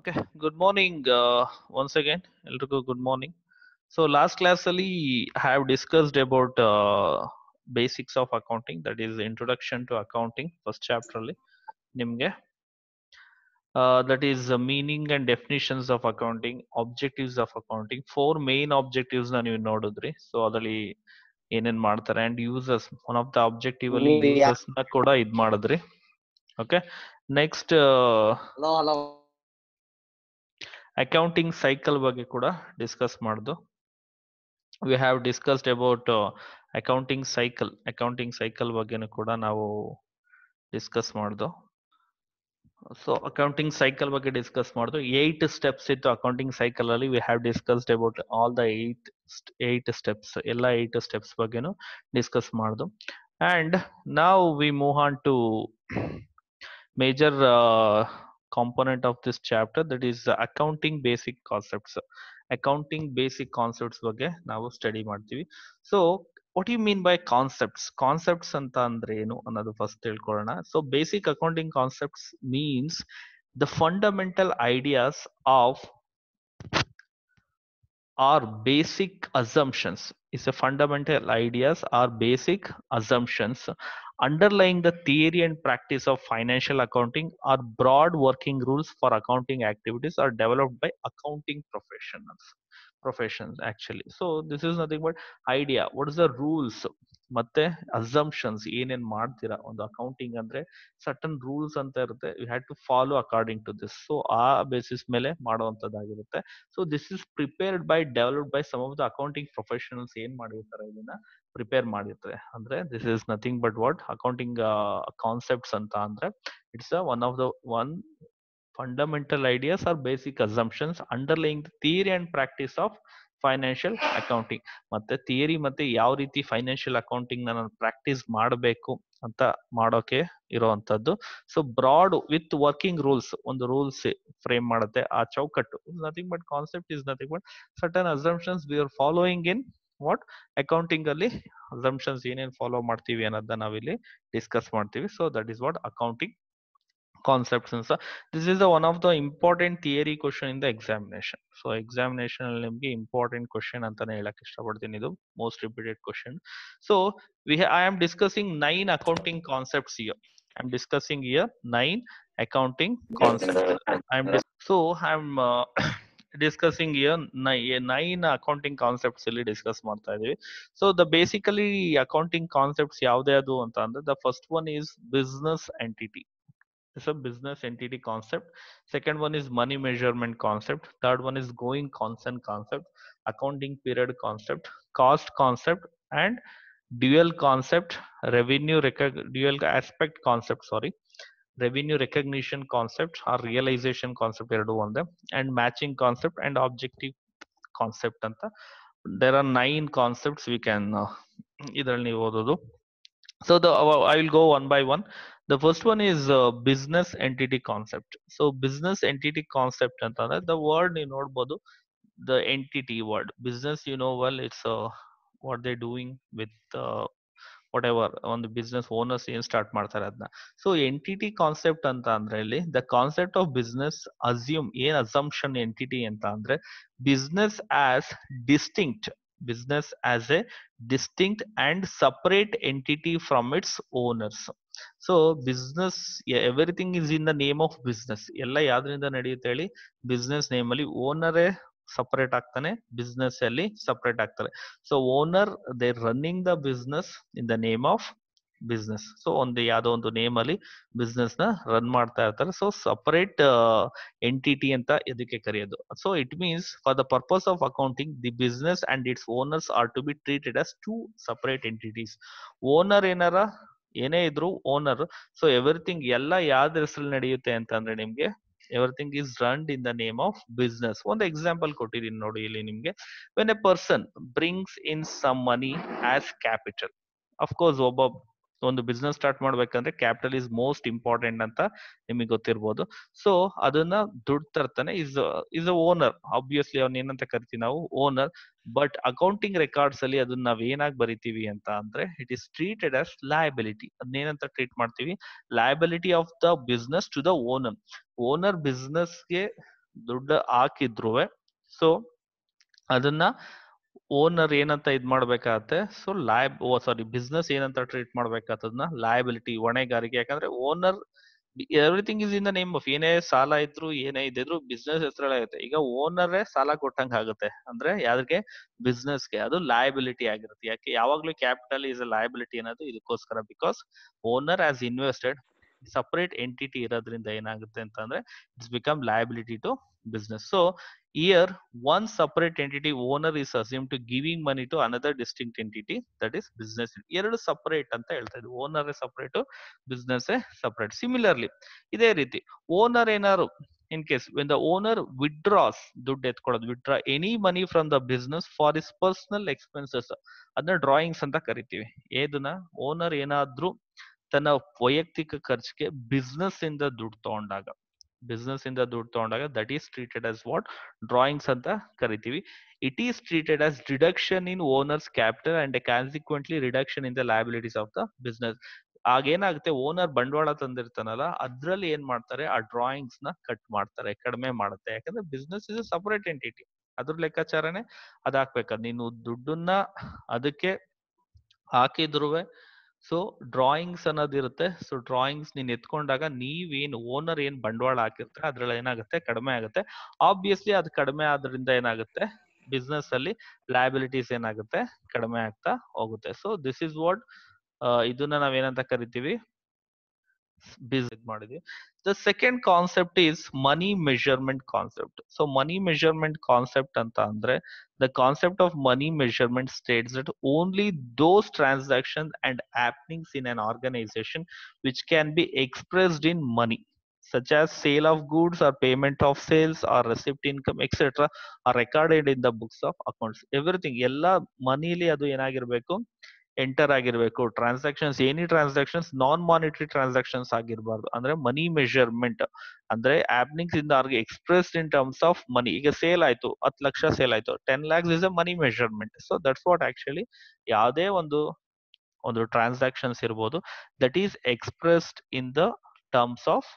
Okay, good morning once again. ಎಲ್ರಿಗೂ good morning. So last class ಅಲ್ಲಿ I have discussed about basics of accounting, that is introduction to accounting first chapter ಅಲ್ಲಿ ನಿಮ್ಗೆ that is meaning and definitions of accounting, objectives of accounting, four main objectives ನ ನೀವು ನೋಡಿದ್ರಿ. So ಅದರಲ್ಲಿ ಏನೇನ್ ಮಾಡ್ತಾರೆ and uses, one of the objective ಅಲ್ಲಿ uses ನ ಕೂಡ ಇದ್ ಮಾಡಿದ್ರಿ. ಓಕೆ, ನೆಕ್ಸ್ಟ್ ಅಕೌಂಟಿಂಗ್ ಸೈಕಲ್ ಬಗ್ಗೆ ಕೂಡ ಡಿಸ್ಕಸ್ ಮಾಡ್ದು. We have discussed about accounting cycle ಬಗ್ಗೆನೂ ಕೂಡ ನಾವು ಡಿಸ್ಕಸ್ ಮಾಡ್ದು. ಸೊ ಅಕೌಂಟಿಂಗ್ ಸೈಕಲ್ ಬಗ್ಗೆ ಡಿಸ್ಕಸ್ ಮಾಡ್ದು. 8 ಸ್ಟೆಪ್ಸ್ ಇತ್ತು ಅಕೌಂಟಿಂಗ್ ಸೈಕಲ್ ಅಲ್ಲಿ. We have discussed about all the 8 steps, ಎಲ್ಲ 8 ಸ್ಟೆಪ್ಸ್ ಬಗ್ಗೆನೂ ಡಿಸ್ಕಸ್ ಮಾಡ್ದು. ಅಂಡ್ ನಾವು we move on to major component of this chapter, that is accounting basic concepts ಬಗ್ಗೆ ನಾವು ಸ್ಟಡಿ ಮಾಡ್ತೀವಿ. So what you mean by concepts ಅಂತ ಅಂದ್ರೆ ಏನು ಅನ್ನೋದು ಫಸ್ಟ್ ತಿಳ್ಕೊಳ್ಳೋಣ. So basic accounting concepts means the fundamental ideas of are basic assumptions. Is a fundamental ideas or basic assumptions underlying the theory and practice of financial accounting, or broad working rules for accounting activities are developed by accounting professions actually. So this is nothing but idea. What is the rules ಮತ್ತೆ assumptions ಏನೇನ್ ಮಾಡ್ತೀರಾ ಒಂದು accounting ಅಂದ್ರೆ certain rules ಅಂತ ಇರುತ್ತೆ. You had to follow according to this. So ಆ basis ಮೇಲೆ ಮಾಡುವಂತದ್ದಾಗಿರುತ್ತೆ. So this is prepared by developed by some of the accounting professionals. ಏನ್ ಮಾಡಿರ್ತಾರೆ ಇದನ್ನ ಪ್ರಿಪೇರ್ ಮಾಡಿರ್ತಾರೆ ಅಂದ್ರೆ this is nothing but what accounting concepts ಅಂತ ಅಂದ್ರೆ it's one of the fundamental ideas or basic assumptions underlying the theory and practice of financial accounting. ಮತ್ತೆ theory ಮತ್ತೆ ಯಾವ ರೀತಿ ಫೈನಾನ್ಷಿಯಲ್ ಅಕೌಂಟಿಂಗ್ ನಾನು ಪ್ರಾಕ್ಟೀಸ್ ಮಾಡಬೇಕು ಅಂತ ಮಾಡೋಕೆ ಇರುವಂತದ್ದು. So broad with working rules, ಒಂದು ರೂಲ್ಸ್ ಫ್ರೇಮ್ ಮಾಡುತ್ತೆ. ಆ ಚೌಕಟ್ಟು nothing but concept is nothing but certain assumptions we are following in what accounting ಅಲ್ಲಿ. ಅಸಂಪ್ಷನ್ಸ್ ಏನೇನ್ ಫಾಲೋ ಮಾಡ್ತೀವಿ ಅನ್ನೋದನ್ನ ನಾವಿಲ್ಲಿ ಡಿಸ್ಕಸ್ ಮಾಡ್ತೀವಿ. So that is what accounting concepts. And so this is the one of the important theory question in the examination. So examination ಅಲ್ಲಿ ನಿಮಗೆ important question ಅಂತಾನೆ ಹೇಳಕ್ ಇಷ್ಟಪಡ್ತೀನಿ. ಇದು most repeated question. So I am discussing 9 accounting concepts here. I am discussing here 9 accounting concepts. I am discussing here 9 accounting concepts ಇಲ್ಲಿ discuss ಮಾಡ್ತಾ ಇದೀವಿ. So the basically accounting concepts ಯಾವ್ದು ಅಂತ ಅಂದ್ರೆ the first one is business entity. It's a business entity concept. Second one is money measurement concept. Third one is going concern concept, accounting period concept, cost concept, and dual concept, dual aspect concept, revenue recognition concept or realization concept ಎರಡು ಒಂದೇ, and matching concept and objective concept ಅಂತ. There are 9 concepts we can ಇದರಲ್ಲಿ ನೀವು ಓದೋದು. So I will go one by one. The first one is business entity concept. So business entity concept ಅಂತಂದ್ರೆ the word ನೀವು ನೋಡ್ಬೋದು, the entity word. Business, you know well, it's what they're doing with whatever ಒಂದು business owners ಏನ್ start ಮಾಡ್ತಾರೆ ಅದನ್ನ. So entity concept ಅಂತ ಅಂದ್ರೆ ಇಲ್ಲಿ the concept of business assume, ಏನ್ ಅಸಂಪ್ಷನ್ ಎಂಟಿಟಿ ಅಂತ ಅಂದ್ರೆ business as distinct, business as a distinct and separate entity from its owners. So business, everything is in the name of business. ಎಲ್ಲ ಯಾವ್ದ್ರಿಂದ ನಡೆಯುತ್ತೆ ಹೇಳಿ, business name ಅಲ್ಲಿ ಓನರೇ separate ಆಗ್ತಾನೆ, business ಅಲ್ಲಿ separate ಆಗ್ತಾರೆ. So owner they running the business in the name of business. So ಒಂದು ಯಾವ್ದೋ ಒಂದು ನೇಮ್ ಅಲ್ಲಿ ಬಿಸ್ನೆಸ್ ನ ರನ್ ಮಾಡ್ತಾ ಇರ್ತಾರೆ. ಸೊ ಸಪರೇಟ್ ಎಂಟಿಟಿ ಅಂತ ಇದಕ್ಕೆ ಕರೆಯೋದು. So it means for the purpose of accounting the business and its owners are to be treated as 2 separate entities. Owner ಏನೇ ಇದ್ರು ಓನರ್. ಸೊ ಎವ್ರಿಥಿಂಗ್ ಎಲ್ಲ ಯಾವ್ದು ಹೆಸರಲ್ಲಿ ನಡೆಯುತ್ತೆ ಅಂತಂದ್ರೆ ನಿಮ್ಗೆ everything is runned in the name of business. ಒಂದು example ಕೊಟ್ಟಿದ್ದೀನಿ ನೋಡಿ ಇಲ್ಲಿ ನಿಮ್ಗೆ. When a person brings in some money as capital, of course ಒಂದು ಬಿಸ್ನೆಸ್ ಸ್ಟಾರ್ಟ್ ಮಾಡ್ಬೇಕಂದ್ರೆ ಕ್ಯಾಪಿಟಲ್ ಇಸ್ ಮೋಸ್ಟ್ ಇಂಪಾರ್ಟೆಂಟ್ ಅಂತ ನಿಮಗೆ ಗೊತ್ತಿರ್ಬೋದು. ಸೊ ಅದನ್ನ ದುಡ್ಡು ತರ್ತಾನೆ, ಇಸ್ ಅ ಓನರ್. ಆಬ್ವಿಯಸ್ಲಿ ಅವ್ನ ಏನಂತ ಕರಿತೀವಿ ನಾವು, ಓನರ್. ಬಟ್ ಅಕೌಂಟಿಂಗ್ ರೆಕಾರ್ಡ್ಸ್ ಅಲ್ಲಿ ಅದನ್ನ ನಾವ್ ಏನಾಗಿ ಬರಿತೀವಿ ಅಂತ ಅಂದ್ರೆ it is treated as liability. ಅದನ್ನೇನಂತ ಟ್ರೀಟ್ ಮಾಡ್ತೀವಿ, liability of the business to the owner. Owner ಬಿಸ್ನೆಸ್ಗೆ ದುಡ್ಡು ಹಾಕಿದ್ರು ಸೊ ಅದನ್ನ ಓನರ್ ಏನಂತ ಇದ್ ಮಾಡ್ಬೇಕಾಗತ್ತೆ, ಸೊ ಬಿಸ್ನೆಸ್ ಏನಂತ ಟ್ರೀಟ್ ಮಾಡ್ಬೇಕಾಗ್ತದನ್ನ ಲಯಬಿಲಿಟಿ, ಹೊಣೆಗಾರಿಕೆ. ಯಾಕಂದ್ರೆ owner everything is in the name of, ಏನೇ ಸಾಲ ಇದ್ರು ಏನೇ ಇದ್ದಿದ್ರು ಬಿಸ್ನೆಸ್ ಹೆಸರಲ್ಲೇ ಆಗುತ್ತೆ. ಈಗ ಓನರೇ ಸಾಲ ಕೊಟ್ಟಂಗ ಆಗುತ್ತೆ ಅಂದ್ರೆ ಯಾವ್ದಕ್ಕೆ, ಬಿಸ್ನೆಸ್ಗೆ, ಅದು ಲಯಬಿಲಿಟಿ ಆಗಿರುತ್ತೆ. ಯಾಕೆ, ಯಾವಾಗ್ಲೂ ಕ್ಯಾಪಿಟಲ್ ಇಸ್ ಅ ಲಯಬಿಲಿಟಿ ಅನ್ನೋದು ಇದಕ್ಕೋಸ್ಕರ, because owner as invested separate entity ಇರೋದ್ರಿಂದ ಏನಾಗುತ್ತೆ ಅಂತಂದ್ರೆ it's become liability to business. So here one separate entity owner is assumed to giving money to another distinct entity, that is business. ಎರಡು separate ಅಂತ ಹೇಳ್ತಾ ಇದ್ವಿ, owner separate, business separate. Similarly ಇದೇ ರೀತಿ owner ಏನಾರು in case when the owner withdraws, ದುಡ್ಡು ಎತ್ಕೊಳ್ಳೋದು, withdraw any money from the business for his personal expenses, ಅದನ್ನ ಡ್ರಾಯಿಂಗ್ಸ್ ಅಂತ ಕರಿತೀವಿ. ಏದನ್ನ ಓನರ್ ಏನಾದ್ರೂ ತನ್ನ ವೈಯಕ್ತಿಕ ಖರ್ಚಿಗೆ ಬಿಸ್ನೆಸ್ ಇಂದ ದುಡ್ಡು ತಗೊಂಡಾಗ, that is treated as what, drawings ಅಂತ ಕರಿತೀವಿ. It is treated as reduction in owner's capital and consequently reduction in the liabilities of the business. ಆಗೇನಾಗುತ್ತೆ, ಓನರ್ ಬಂಡವಾಳ ತಂದಿರ್ತಾನಲ್ಲ, ಅದ್ರಲ್ಲಿ ಏನ್ ಮಾಡ್ತಾರೆ, ಆ ಡ್ರಾಯಿಂಗ್ಸ್ ನ ಕಟ್ ಮಾಡ್ತಾರೆ, ಕಡಿಮೆ ಮಾಡುತ್ತೆ. ಯಾಕಂದ್ರೆ business is a separate entity, ಅದ್ರ ಲೆಕ್ಕಾಚಾರನೇ ಅದಾಕ್ಬೇಕಾದ್. ನೀನು ದುಡ್ಡನ್ನ ಅದಕ್ಕೆ ಹಾಕಿದ್ರುವೆ ಸೊ ಡ್ರಾಯಿಂಗ್ಸ್ ಅನ್ನೋದಿರುತ್ತೆ. ಸೊ ಡ್ರಾಯಿಂಗ್ಸ್ ನೀನ್ ಎತ್ಕೊಂಡಾಗ ನೀವೇನು ಓನರ್ ಏನ್ ಬಂಡವಾಳ ಹಾಕಿರ್ತಾರೆ ಅದ್ರಲ್ಲಿ ಏನಾಗುತ್ತೆ, ಕಡಿಮೆ ಆಗುತ್ತೆ. ಆಬ್ವಿಯಸ್ಲಿ ಅದು ಕಡಿಮೆ ಆದ್ರಿಂದ ಏನಾಗುತ್ತೆ, ಬಿಸ್ನೆಸ್ ಅಲ್ಲಿ ಲಯಬಿಲಿಟೀಸ್ ಏನಾಗುತ್ತೆ, ಕಡಿಮೆ ಆಗ್ತಾ ಹೋಗುತ್ತೆ. ಸೊ ದಿಸ್ ಇಸ್ ವಾಟ್, ಇದನ್ನ ನಾವೇನಂತ ಕರಿತೀವಿ, ಬಿಸ್ನೆಸ್ ಮಾಡಿದ್ವಿ. The second concept is money measurement concept. So money measurement concept ಅಂತ ಅಂದ್ರೆ the concept of money measurement states that only those transactions and happenings in an organization which can be expressed in money, such as sale of goods or payment of sales or receipt income, etc., are recorded in the books of accounts. Everything ಎಲ್ಲ ಮನಿಲಿ ಅದು ಏನಾಗಿರ್ಬೇಕು, enter ಆಗಿರ್ಬೇಕು. Transactions, any transactions non monetary transactions ಆಗಿರ್ಬಾರ್ದು. ಅಂದ್ರೆ money measurement ಅಂದ್ರೆ happenings in are expressed in terms of money. ಈಗ sale ಆಯ್ತು, 10 lakh sale ಆಯ್ತು, 10 lakhs is a money measurement. So that's what actually, ಯಾವುದೇ ಒಂದು ಟ್ರಾನ್ಸಾಕ್ಷನ್ಸ್ ಇರ್ಬೋದು, that is expressed in the terms of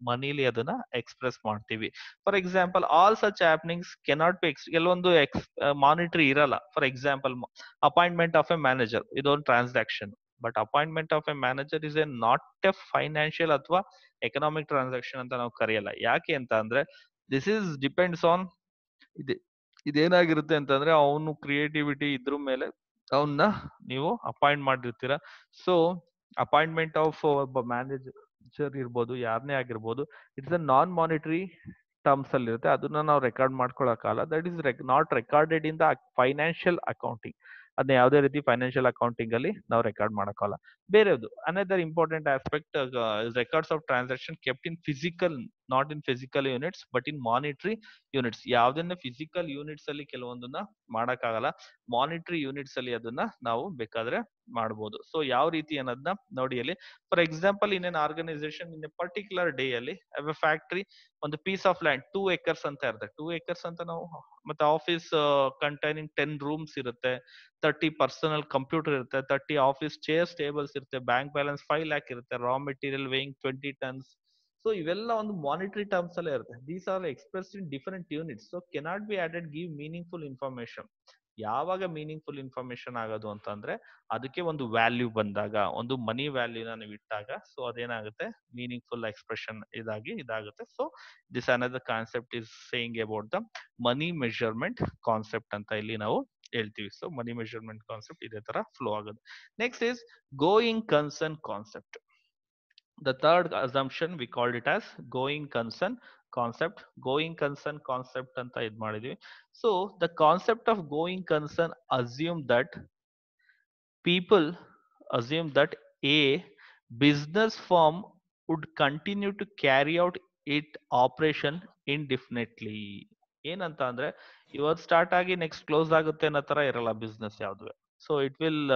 ಮನಿಲಿ ಅದನ್ನ ಎಕ್ಸ್ಪ್ರೆಸ್ ಮಾಡ್ತೀವಿ. For example, all such happenings cannot be ಕೆಲವೊಂದು ಮಾನಿಟರಿ ಇರಲ್ಲ. For example, appointment of a manager, ಇದೊಂದು transaction. But appointment of a manager is a not a financial ಅಥವಾ economic transaction ಅಂತ ನಾವು ಕರೆಯಲ್ಲ. ಯಾಕೆ ಅಂತ ಅಂದ್ರೆ ದಿಸ್ ಇಸ್ ಡಿಪೆಂಡ್ಸ್ ಆನ್, ಇದೇನಾಗಿರುತ್ತೆ ಅಂತಂದ್ರೆ ಅವನು ಕ್ರಿಯೇಟಿವಿಟಿ ಇದ್ರ ಮೇಲೆ ಅವನ್ನ ನೀವು ಅಪಾಯಿಂಟ್ ಮಾಡಿರ್ತೀರ. ಸೊ ಅಪಾಯಿಂಟ್ಮೆಂಟ್ ಆಫ್ ಒಬ್ಬ ಮ್ಯಾನೇಜರ್ ಇರ್ಬೋದು, ಯಾರನ್ನೇ ಆಗಿರ್ಬೋದು, it's a non monetary terms ಅಲ್ಲಿ ಇರುತ್ತೆ. ಅದನ್ನ ನಾವು ರೆಕಾರ್ಡ್ ಮಾಡ್ಕೊಳಕ್ಕಾಗಲ್ಲ. That is not recorded in the financial accounting. ಅದನ್ನ ಯಾವುದೇ ರೀತಿ ಫೈನಾನ್ಷಿಯಲ್ ಅಕೌಂಟಿಂಗ್ ಅಲ್ಲಿ ನಾವು ರೆಕಾರ್ಡ್ ಮಾಡಕ್ಕಾಗಲ್ಲ. ಬೇರೆದು another important aspect, records of transaction kept in physical, not in physical units but in monetary units. ಯಾವ್ದನ್ನ ಫಿಸಿಕಲ್ ಯೂನಿಟ್ಸ್ ಅಲ್ಲಿ ಕೆಲವೊಂದನ್ನ ಮಾಡಕ್ಕಾಗಲ್ಲ, ಮಾನಿಟರಿ ಯೂನಿಟ್ಸ್ ಅಲ್ಲಿ ಅದನ್ನ ನಾವು ಬೇಕಾದ್ರೆ ಮಾಡಬಹುದು. ಸೊ ಯಾವ ರೀತಿ ಅನ್ನೋದನ್ನ ನೋಡಿ ಅಲ್ಲಿ. For example, in an organisation in a particular day ಅಲ್ಲಿ ಫ್ಯಾಕ್ಟ್ರಿ ಒಂದು ಪೀಸ್ ಆಫ್ ಲ್ಯಾಂಡ್ 2 acres ಅಂತ ಇರುತ್ತೆ. 2 acres ಅಂತ ನಾವು, ಮತ್ತೆ ಆಫೀಸ್ ಕಂಟೈನಿಂಗ್ 10 ರೂಮ್ಸ್ ಇರುತ್ತೆ, 30 ಪರ್ಸನಲ್ ಕಂಪ್ಯೂಟರ್ ಇರುತ್ತೆ, 30 ಆಫೀಸ್ ಚೇರ್ಸ್ ಟೇಬಲ್ಸ್ ಇರುತ್ತೆ, ಬ್ಯಾಂಕ್ ಬ್ಯಾಲೆನ್ಸ್ 5 lakh ಇರುತ್ತೆ, raw material weighing 20 tons. So ಇವೆಲ್ಲ ಒಂದು ಮಾನಿಟರಿ ಟರ್ಮ್ಸ್ ಅಲ್ಲೇ ಇರುತ್ತೆ. These are expressed in different units. So cannot be added give meaningful information. ಯಾವಾಗ meaningful information ಆಗೋದು ಅಂತಂದ್ರೆ ಅದಕ್ಕೆ ಒಂದು ವ್ಯಾಲ್ಯೂ ಬಂದಾಗ, ಒಂದು ಮನಿ ವ್ಯಾಲ್ಯೂನ ನೀವು ಇಟ್ಟಾಗ, ಸೊ ಅದೇನಾಗುತ್ತೆ, ಮೀನಿಂಗ್ಫುಲ್ ಎಕ್ಸ್ಪ್ರೆಷನ್ ಇದಾಗುತ್ತೆ. So this another concept is saying about the money measurement concept ಅಂತ ಇಲ್ಲಿ ನಾವು ಹೇಳ್ತೀವಿ. ಸೊ ಮನಿ ಮೆಜರ್ಮೆಂಟ್ ಕಾನ್ಸೆಪ್ಟ್ ಇದೇ ತರ ಫ್ಲೋ ಆಗೋದು. Next is going concern concept. The third assumption we called it as going concern concept. Going concern concept anta id ಮಾಡಿದ್ವಿ. So the concept of going concern people assume that a business firm would continue to carry out its operation indefinitely. ಏನಂತ ಅಂದ್ರೆ ಇವತ್ತು start ಆಗಿ next close ಆಗುತ್ತೆ ಅನ್ನೋ ತರ ಇರಲ್ಲ business ಯಾವ್ದು. So it will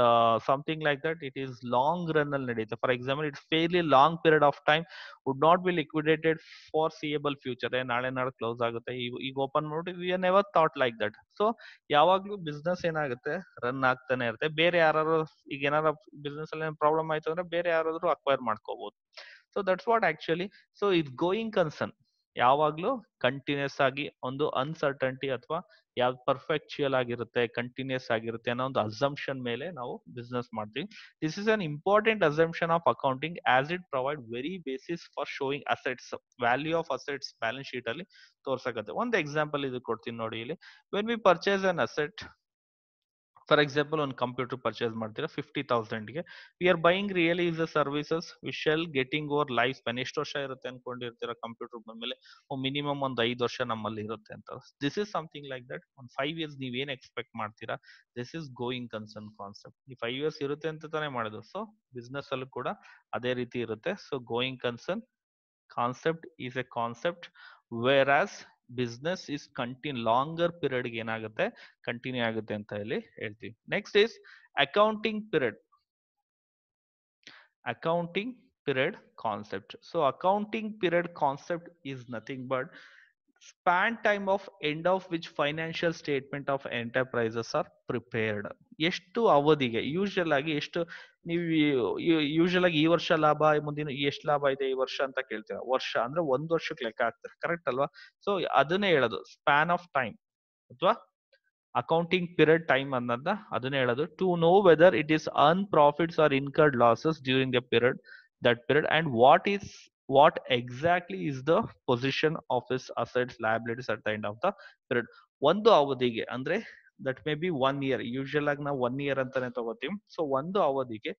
something like that, it is long run ಅಲ್ಲಿ ನಡೆಯುತ್ತೆ. For example, it's fairly long period of time, would not be liquidated for seeable future. ನಾಳೆ ನಾಳೆ ಕ್ಲೋಸ್ ಆಗುತ್ತೆ, ಈಗ ಓಪನ್ ಮಾಡಿ, we never thought like that. So ಯಾವಾಗ್ಲೂ business ಏನಾಗುತ್ತೆ, run ಆಗ್ತಾನೆ ಇರುತ್ತೆ. ಬೇರೆ ಯಾರು ಈಗ ಏನಾರ ಬಿಸ್ನೆಸ್ ಅಲ್ಲಿ ಪ್ರಾಬ್ಲಮ್ ಆಯ್ತು ಅಂದ್ರೆ ಬೇರೆ ಯಾರಾದ್ರೂ ಅಕ್ವೈರ್ ಮಾಡ್ಕೋಬಹುದು. So that's what actually. So it's going concern. ಯಾವಾಗ್ಲೂ ಕಂಟಿನ್ಯೂಸ್ ಆಗಿ ಒಂದು ಅನ್ಸರ್ಟನ್ಟಿ ಅಥವಾ ಯಾವ್ದು ಪರ್ಫೆಕ್ಚುಯಲ್ ಆಗಿರುತ್ತೆ, ಕಂಟಿನ್ಯೂಸ್ ಆಗಿರುತ್ತೆ ಅನ್ನೋ ಒಂದು ಅಸಂಪ್ಷನ್ ಮೇಲೆ ನಾವು ಬಿಸ್ನೆಸ್ ಮಾಡ್ತೀವಿ. This is an important assumption of accounting as it provide very basis for showing assets, value of assets balance sheet ಅಲ್ಲಿ ತೋರ್ಸಕತ್ತೆ. ಒಂದು ಎಕ್ಸಾಂಪಲ್ ಇದು ಕೊಡ್ತೀನಿ ನೋಡಿ ಇಲ್ಲಿ. When we purchase an asset, for example ಒಂದು ಕಂಪ್ಯೂಟರ್ ಪರ್ಚೇಸ್ ಮಾಡ್ತೀರಾ 50,000ಗೆ, we are buying really is the services we shall getting over life span. ಎಷ್ಟು ವರ್ಷ ಇರುತ್ತೆ ಅನ್ಕೊಂಡಿರ್ತೀರಾ ಕಂಪ್ಯೂಟರ್ ಬಂದ್ಮೇಲೆ? ಮಿನಿಮಮ್ ಒಂದು 5 ವರ್ಷ ನಮ್ಮಲ್ಲಿ ಇರುತ್ತೆ ಅಂತ. This is something like that. ಒಂದು 5 ಇಯರ್ಸ್ ನೀವೇನ್ ಎಕ್ಸ್ಪೆಕ್ಟ್ ಮಾಡ್ತೀರಾ? This is going concern concept. ಈ 5 ಇಯರ್ಸ್ ಇರುತ್ತೆ ಅಂತ ತಾನೇ ಮಾಡೋದು. ಸೊ ಬಿಸ್ನೆಸ್ ಅಲ್ಲೂ ಕೂಡ ಅದೇ ರೀತಿ ಇರುತ್ತೆ. So going concern concept is A concept, wear as business is longer period ಏನಾಗುತ್ತೆ, ಕಂಟಿನ್ಯೂ ಆಗುತ್ತೆ ಅಂತ ಇಲ್ಲಿ ಹೇಳ್ತೀವಿ. Next is accounting period. Accounting period concept. So accounting period concept is nothing but span time of end of which financial statement of enterprises are prepared. ಎಷ್ಟು ಅವಧಿಗೆ, usual ಆಗಿ ಎಷ್ಟು ನೀವು ಯೂಶುವಲ್ ಆಗಿ ಈ ವರ್ಷ ಲಾಭ, ಮುಂದಿನ ಎಷ್ಟು ಲಾಭ ಇದೆ ಈ ವರ್ಷ ಅಂತ ಕೇಳ್ತೀರಾ. ವರ್ಷ ಅಂದ್ರೆ 1 ವರ್ಷಕ್ಕೆ ಲೆಕ್ಕ ಹಾಕ್ತಾರೆ, ಕರೆಕ್ಟ್ ಅಲ್ವಾ? ಸೊ ಅದನ್ನೇ ಹೇಳೋದು ಸ್ಪ್ಯಾನ್ ಆಫ್ ಟೈಮ್ ಅಥವಾ ಅಕೌಂಟಿಂಗ್ ಪೀರಿಯಡ್ ಟೈಮ್ ಅನ್ನೋದನ್ನ ಅದನ್ನೇ ಹೇಳೋದು. To know whether it is earn profits or incurred losses during the period, that period, and what exactly is the position of his assets liabilities at the end of the period. ಒಂದು ಅವಧಿಗೆ ಅಂದ್ರೆ that may be 1 year. Usual ಆಗಿ ನಾವು 1 year ಅಂತಾನೆ ತಗೋತೀವಿ. So ಒಂದು ಅವಧಿಗೆ